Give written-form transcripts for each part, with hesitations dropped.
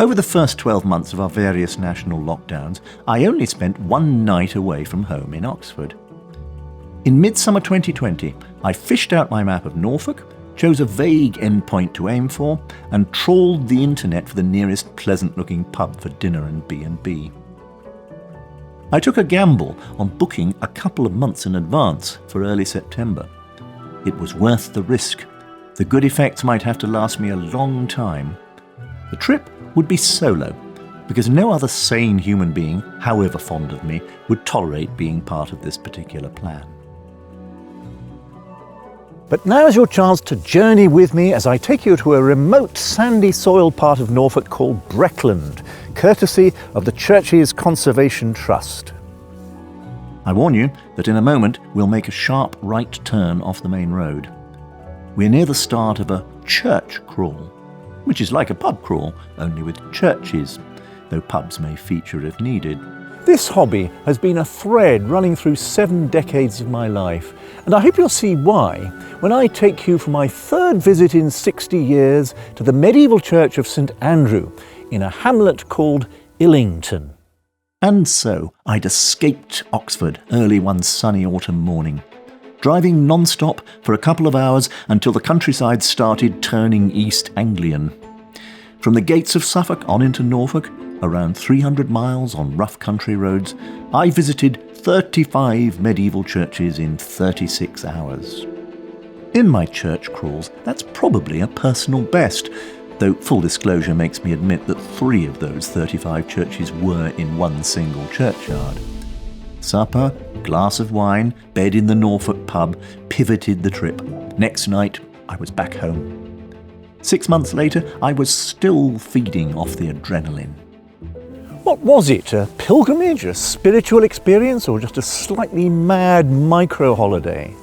Over the first 12 months of our various national lockdowns, I only spent one night away from home in Oxford. In midsummer 2020, I fished out my map of Norfolk, chose a vague endpoint to aim for, and trawled the internet for the nearest pleasant-looking pub for dinner and B&B. I took a gamble on booking a couple of months in advance for early September. It was worth the risk. The good effects might have to last me a long time. The trip would be solo, because no other sane human being, however fond of me, would tolerate being part of this particular plan. But now's your chance to journey with me as I take you to a remote sandy soil part of Norfolk called Breckland, courtesy of the Church's Conservation Trust. I warn you that in a moment we'll make a sharp right turn off the main road. We're near the start of a church crawl, which is like a pub crawl, only with churches, though pubs may feature if needed. This hobby has been a thread running through 7 decades of my life, and I hope you'll see why when I take you for my third visit in 60 years to the medieval church of St Andrew in a hamlet called Illington. And so I'd escaped Oxford early one sunny autumn morning, driving non-stop for a couple of hours until the countryside started turning East Anglian. From the gates of Suffolk on into Norfolk, around 300 miles on rough country roads, I visited 35 medieval churches in 36 hours. In my church crawls, that's probably a personal best, though full disclosure makes me admit that 3 of those 35 churches were in one single churchyard. Supper, glass of wine, bed in the Norfolk pub pivoted the trip. Next night, I was back home. 6 months later, I was still feeding off the adrenaline. What was it? A pilgrimage, a spiritual experience, or just a slightly mad micro-holiday?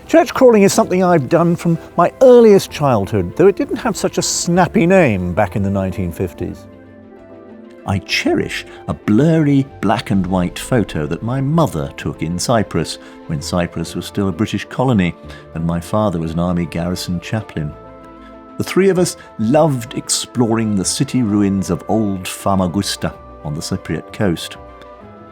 Church crawling is something I've done from my earliest childhood, though it didn't have such a snappy name back in the 1950s. I cherish a blurry black and white photo that my mother took in Cyprus, when Cyprus was still a British colony and my father was an army garrison chaplain. The 3 of us loved exploring the city ruins of old Famagusta on the Cypriot coast.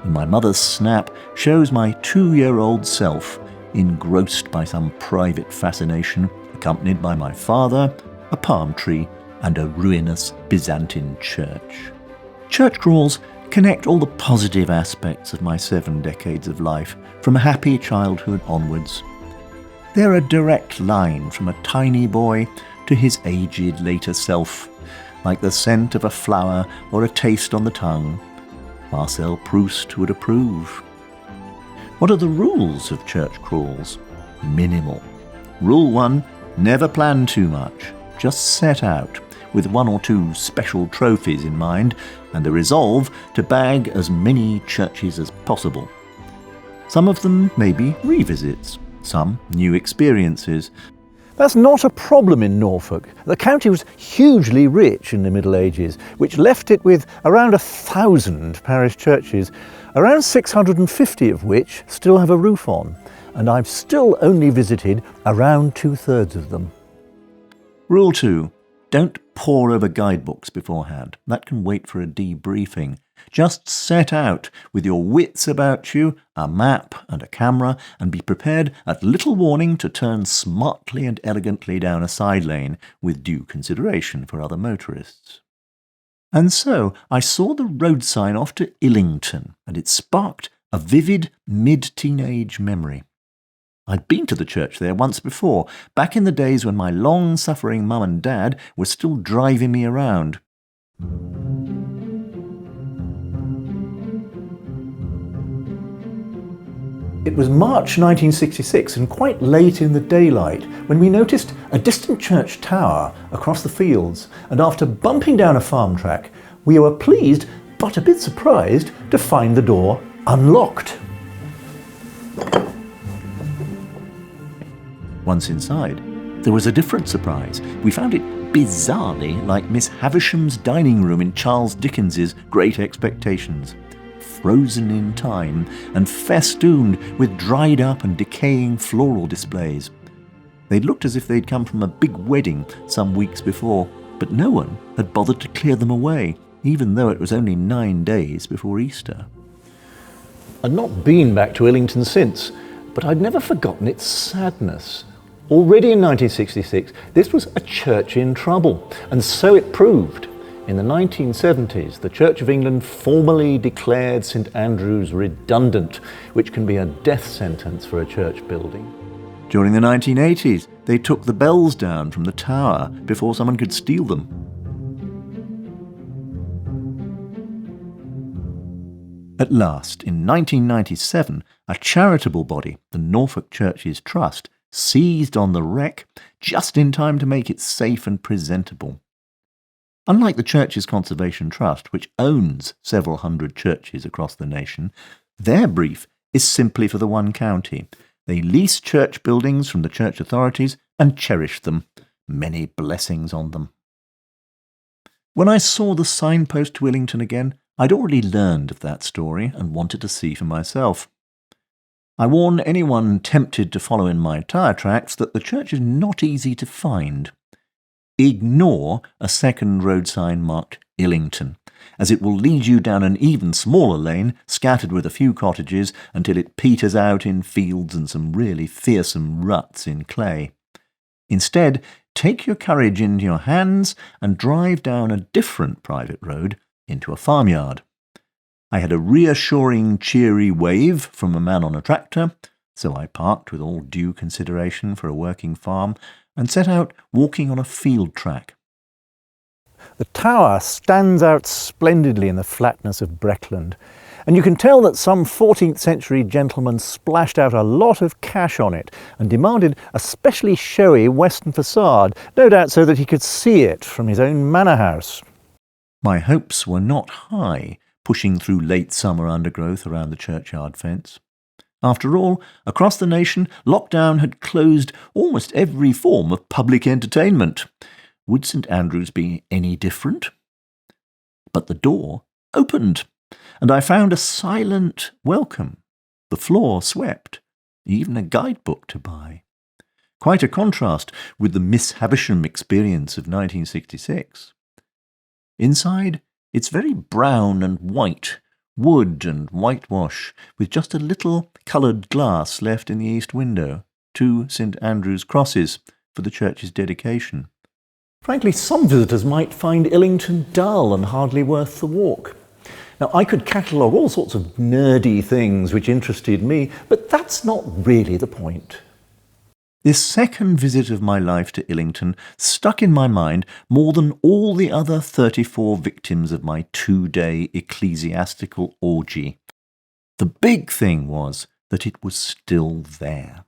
And my mother's snap shows my 2-year-old self engrossed by some private fascination, accompanied by my father, a palm tree, and a ruinous Byzantine church. Church crawls connect all the positive aspects of my 7 decades of life, from a happy childhood onwards. They're a direct line from a tiny boy to his aged later self, like the scent of a flower or a taste on the tongue. Marcel Proust would approve. What are the rules of church crawls? Minimal. Rule 1, never plan too much. Just set out, with 1 or 2 special trophies in mind, and the resolve to bag as many churches as possible. Some of them may be revisits, some new experiences. That's not a problem in Norfolk. The county was hugely rich in the Middle Ages, which left it with around 1,000 parish churches, around 650 of which still have a roof on, and I've still only visited around 2/3 of them. Rule 2. Don't pore over guidebooks beforehand. That can wait for a debriefing. Just set out with your wits about you, a map and a camera, and be prepared at little warning to turn smartly and elegantly down a side lane with due consideration for other motorists. And so I saw the road sign off to Illington, and it sparked a vivid mid-teenage memory. I'd been to the church there once before, back in the days when my long-suffering mum and dad were still driving me around. It was March 1966 and quite late in the daylight when we noticed a distant church tower across the fields, and after bumping down a farm track, we were pleased but a bit surprised to find the door unlocked. Once inside, there was a different surprise. We found it bizarrely like Miss Havisham's dining room in Charles Dickens's Great Expectations. Frozen in time and festooned with dried up and decaying floral displays. They looked as if they'd come from a big wedding some weeks before, but no one had bothered to clear them away, even though it was only 9 days before Easter. I'd not been back to Illington since, but I'd never forgotten its sadness. Already in 1966, this was a church in trouble, and so it proved. In the 1970s, the Church of England formally declared St Andrew's redundant, which can be a death sentence for a church building. During the 1980s, they took the bells down from the tower before someone could steal them. At last, in 1997, a charitable body, the Norfolk Churches Trust, seized on the wreck just in time to make it safe and presentable. Unlike the Churches Conservation Trust, which owns several hundred churches across the nation, their brief is simply for the one county. They lease church buildings from the church authorities and cherish them. Many blessings on them. When I saw the signpost to Illington again, I'd already learned of that story and wanted to see for myself. I warn anyone tempted to follow in my tire tracks that the church is not easy to find. Ignore a second road sign marked Illington, as it will lead you down an even smaller lane, scattered with a few cottages, until it peters out in fields and some really fearsome ruts in clay. Instead, take your courage into your hands and drive down a different private road into a farmyard. I had a reassuring, cheery wave from a man on a tractor, so I parked with all due consideration for a working farm and set out walking on a field track. The tower stands out splendidly in the flatness of Breckland, and you can tell that some 14th century gentleman splashed out a lot of cash on it and demanded a specially showy western facade, no doubt so that he could see it from his own manor house. My hopes were not high, pushing through late summer undergrowth around the churchyard fence. After all, across the nation, lockdown had closed almost every form of public entertainment. Would St Andrews be any different? But the door opened, and I found a silent welcome. The floor swept, even a guidebook to buy. Quite a contrast with the Miss Havisham experience of 1966. Inside, it's very brown and white, wood and whitewash, with just a little coloured glass left in the east window, 2 St Andrew's crosses for the church's dedication. Frankly, some visitors might find Illington dull and hardly worth the walk. Now, I could catalogue all sorts of nerdy things which interested me, but that's not really the point. This second visit of my life to Illington stuck in my mind more than all the other 34 victims of my 2-day ecclesiastical orgy. The big thing was that it was still there.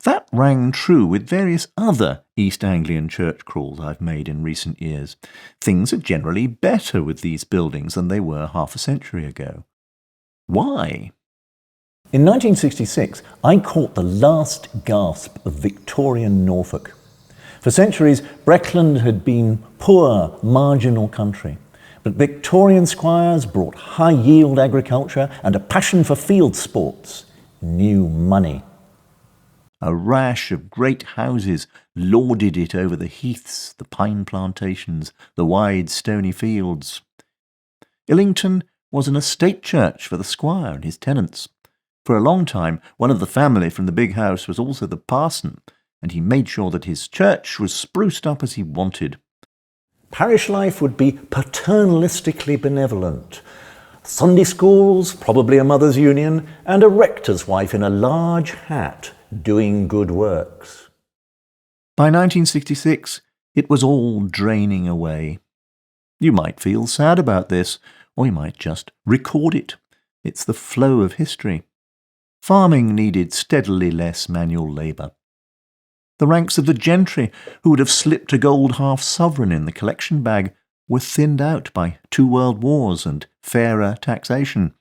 That rang true with various other East Anglian churchcrawls I've made in recent years. Things are generally better with these buildings than they were half a century ago. Why? In 1966, I caught the last gasp of Victorian Norfolk. For centuries, Breckland had been poor, marginal country. But Victorian squires brought high-yield agriculture and a passion for field sports, new money. A rash of great houses lauded it over the heaths, the pine plantations, the wide stony fields. Illington was an estate church for the squire and his tenants. For a long time, one of the family from the big house was also the parson, and he made sure that his church was spruced up as he wanted. Parish life would be paternalistically benevolent. Sunday schools, probably a mother's union, and a rector's wife in a large hat doing good works. By 1966, it was all draining away. You might feel sad about this, or you might just record it. It's the flow of history. Farming needed steadily less manual labour. The ranks of the gentry, who would have slipped a gold half-sovereign in the collection bag, were thinned out by 2 world wars and fairer taxation.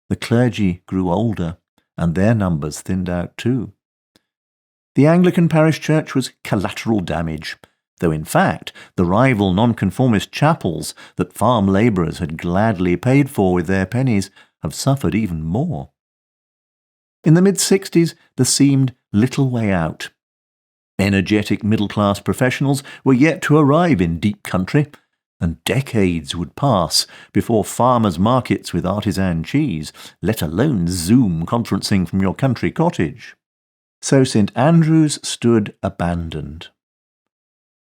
The clergy grew older, and their numbers thinned out too. The Anglican parish church was collateral damage, though in fact the rival nonconformist chapels that farm labourers had gladly paid for with their pennies have suffered even more. In the mid-60s, there seemed little way out. Energetic middle-class professionals were yet to arrive in deep country, and decades would pass before farmers' markets with artisan cheese, let alone Zoom conferencing from your country cottage. So St Andrew's stood abandoned.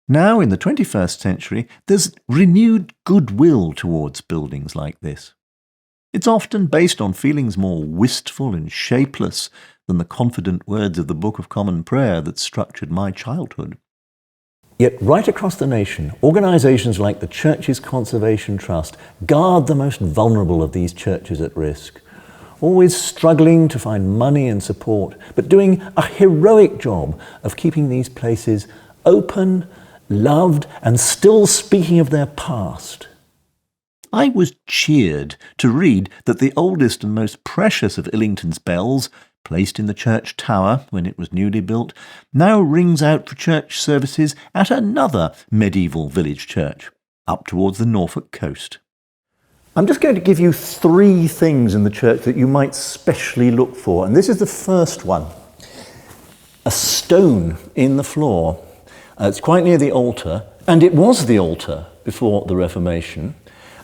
Now, in the 21st century, there's renewed goodwill towards buildings like this. It's often based on feelings more wistful and shapeless than the confident words of the Book of Common Prayer that structured my childhood. Yet right across the nation, organisations like the Churches Conservation Trust guard the most vulnerable of these churches at risk, always struggling to find money and support, but doing a heroic job of keeping these places open, loved, and still speaking of their past. I was cheered to read that the oldest and most precious of Illington's bells, placed in the church tower when it was newly built, now rings out for church services at another medieval village church, up towards the Norfolk coast. I'm just going to give you 3 things in the church that you might specially look for, and this is the first one. A stone in the floor. It's quite near the altar, and it was the altar before the Reformation.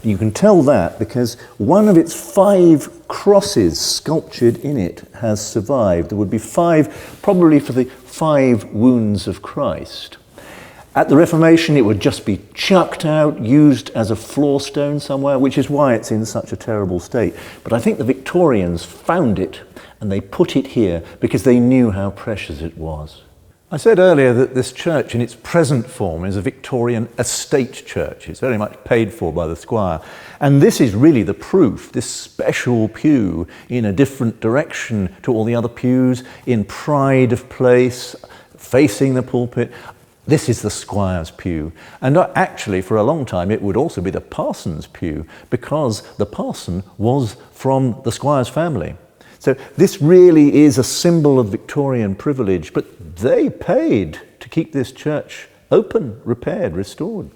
You can tell that because one of its 5 crosses sculptured in it has survived. There would be 5, probably for the 5 wounds of Christ. At the Reformation, it would just be chucked out, used as a floor stone somewhere, which is why it's in such a terrible state. But I think the Victorians found it and they put it here because they knew how precious it was. I said earlier that this church in its present form is a Victorian estate church. It's very much paid for by the Squire. And this is really the proof, this special pew in a different direction to all the other pews, in pride of place, facing the pulpit. This is the Squire's pew. And actually, for a long time, it would also be the parson's pew because the parson was from the Squire's family. So this really is a symbol of Victorian privilege, but they paid to keep this church open, repaired, restored.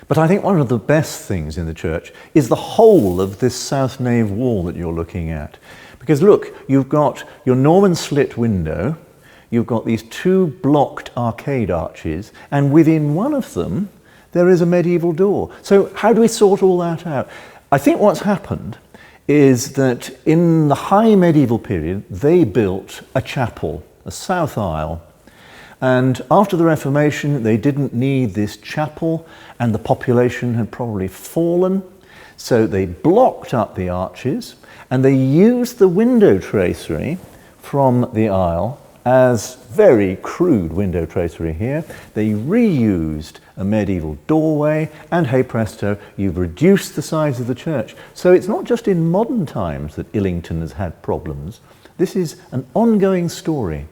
But I think one of the best things in the church is the whole of this south nave wall that you're looking at. Because look, you've got your Norman slit window, you've got these 2 blocked arcade arches, and within one of them, there is a medieval door. So how do we sort all that out? I think what's happened is that in the high medieval period, they built a chapel, a south aisle. And after the Reformation, they didn't need this chapel, and the population had probably fallen. So they blocked up the arches, and they used the window tracery from the aisle as very crude window tracery here. They reused a medieval doorway, and hey presto, you've reduced the size of the church. So it's not just in modern times that Illington has had problems. This is an ongoing story.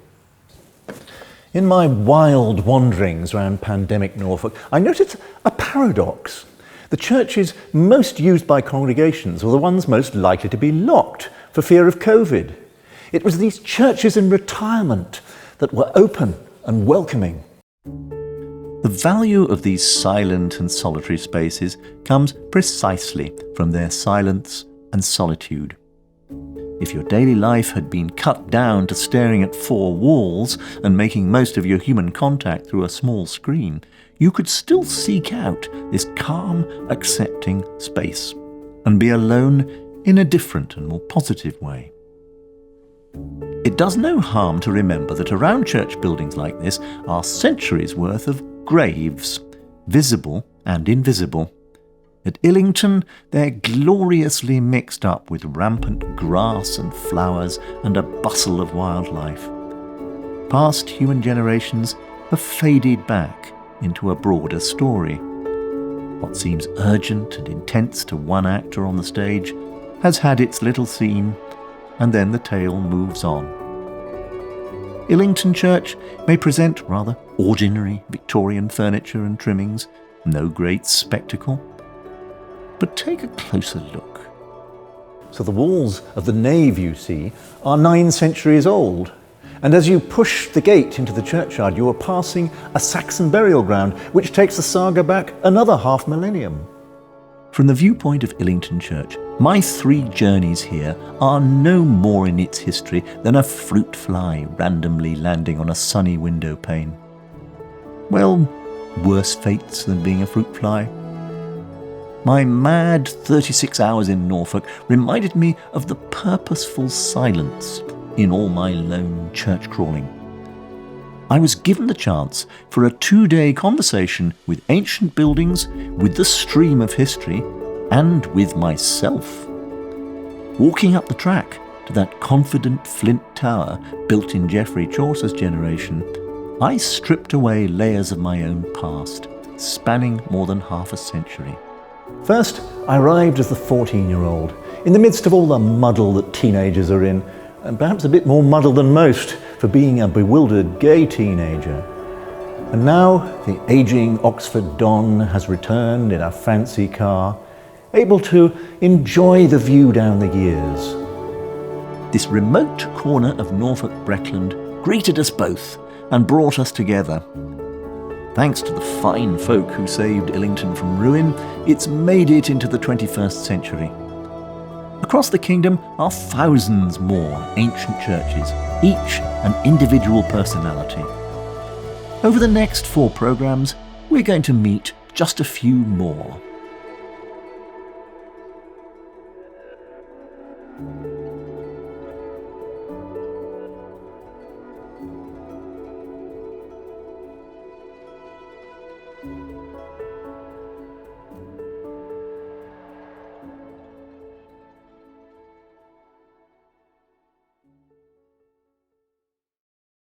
In my wild wanderings around pandemic Norfolk, I noticed a paradox. The churches most used by congregations were the ones most likely to be locked for fear of COVID. It was these churches in retirement that were open and welcoming. The value of these silent and solitary spaces comes precisely from their silence and solitude. If your daily life had been cut down to staring at 4 walls and making most of your human contact through a small screen, you could still seek out this calm, accepting space and be alone in a different and more positive way. It does no harm to remember that around church buildings like this are centuries' worth of graves, visible and invisible. At Illington, they're gloriously mixed up with rampant grass and flowers and a bustle of wildlife. Past human generations have faded back into a broader story. What seems urgent and intense to one actor on the stage has had its little scene, and then the tale moves on. Illington Church may present rather ordinary Victorian furniture and trimmings, no great spectacle. But take a closer look. So the walls of the nave, you see, are 9 centuries old. And as you push the gate into the churchyard, you are passing a Saxon burial ground, which takes the saga back another half millennium. From the viewpoint of Illington Church, my 3 journeys here are no more in its history than a fruit fly randomly landing on a sunny window pane. Well, worse fates than being a fruit fly. My mad 36 hours in Norfolk reminded me of the purposeful silence in all my lone church crawling. I was given the chance for a 2-day conversation with ancient buildings, with the stream of history, and with myself. Walking up the track to that confident flint tower built in Geoffrey Chaucer's generation, I stripped away layers of my own past, spanning more than half a century. First, I arrived as the 14-year-old, in the midst of all the muddle that teenagers are in, and perhaps a bit more muddle than most for being a bewildered gay teenager. And now the ageing Oxford Don has returned in a fancy car, able to enjoy the view down the years. This remote corner of Norfolk Breckland greeted us both and brought us together. Thanks to the fine folk who saved Illington from ruin, it's made it into the 21st century. Across the kingdom are thousands more ancient churches, each an individual personality. Over the next 4 programmes, we're going to meet just a few more.